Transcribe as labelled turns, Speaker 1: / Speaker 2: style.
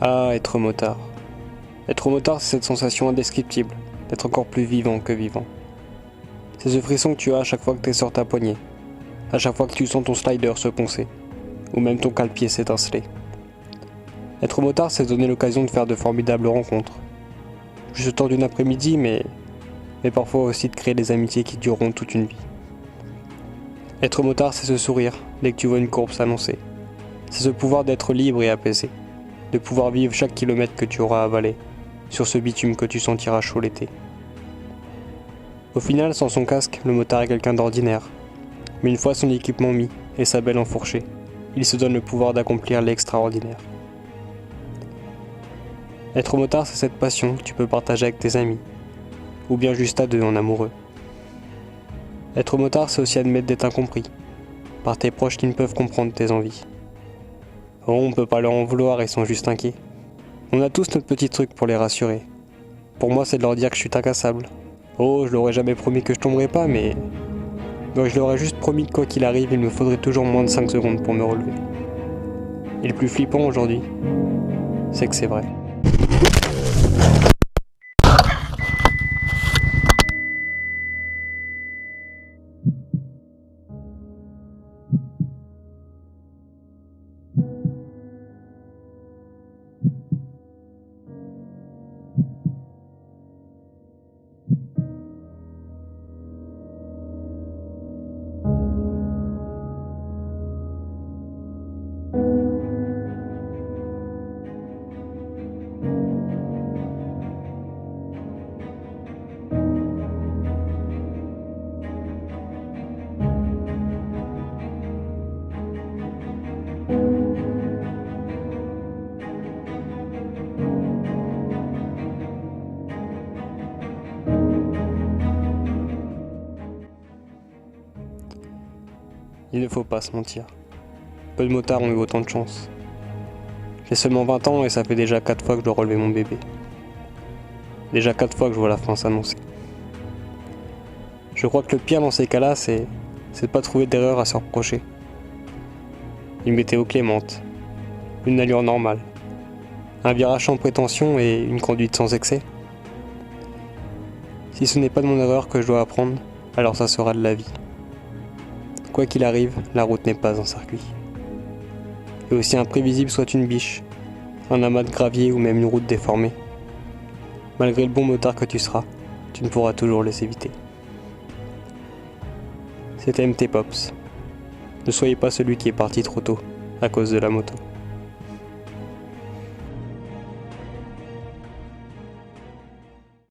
Speaker 1: Ah, être motard. Être motard, c'est cette sensation indescriptible, d'être encore plus vivant que vivant. C'est ce frisson que tu as à chaque fois que tu es sur ta poignée, à chaque fois que tu sens ton slider se poncer, ou même ton cale-pied s'étinceler. Être motard, c'est donner l'occasion de faire de formidables rencontres. Juste le temps d'une après-midi, mais parfois aussi de créer des amitiés qui dureront toute une vie. Être motard, c'est ce sourire dès que tu vois une courbe s'annoncer. C'est ce pouvoir d'être libre et apaisé, de pouvoir vivre chaque kilomètre que tu auras avalé, sur ce bitume que tu sentiras chaud l'été. Au final, sans son casque, le motard est quelqu'un d'ordinaire. Mais une fois son équipement mis et sa belle enfourchée, il se donne le pouvoir d'accomplir l'extraordinaire. Être motard, c'est cette passion que tu peux partager avec tes amis, ou bien juste à deux en amoureux. Être motard, c'est aussi admettre d'être incompris, par tes proches qui ne peuvent comprendre tes envies. Oh, on peut pas leur en vouloir, ils sont juste inquiets. On a tous notre petit truc pour les rassurer. Pour moi, c'est de leur dire que je suis incassable. Oh, je leur ai jamais promis que je tomberais pas, mais je leur ai juste promis que quoi qu'il arrive, il me faudrait toujours moins de 5 secondes pour me relever. Et le plus flippant aujourd'hui, c'est que c'est vrai. Il ne faut pas se mentir. Peu de motards ont eu autant de chance. J'ai seulement 20 ans et ça fait déjà 4 fois que je dois relever mon bébé. Déjà 4 fois que je vois la fin s'annoncer. Je crois que le pire dans ces cas-là, c'est de pas trouver d'erreur à se reprocher. Une météo clémente, une allure normale, un virage sans prétention et une conduite sans excès. Si ce n'est pas de mon erreur que je dois apprendre, alors ça sera de la vie. Quoi qu'il arrive, la route n'est pas un circuit. Et aussi imprévisible soit une biche, un amas de gravier ou même une route déformée, malgré le bon motard que tu seras, tu ne pourras toujours les éviter. C'était MT Pops. Ne soyez pas celui qui est parti trop tôt à cause de la moto.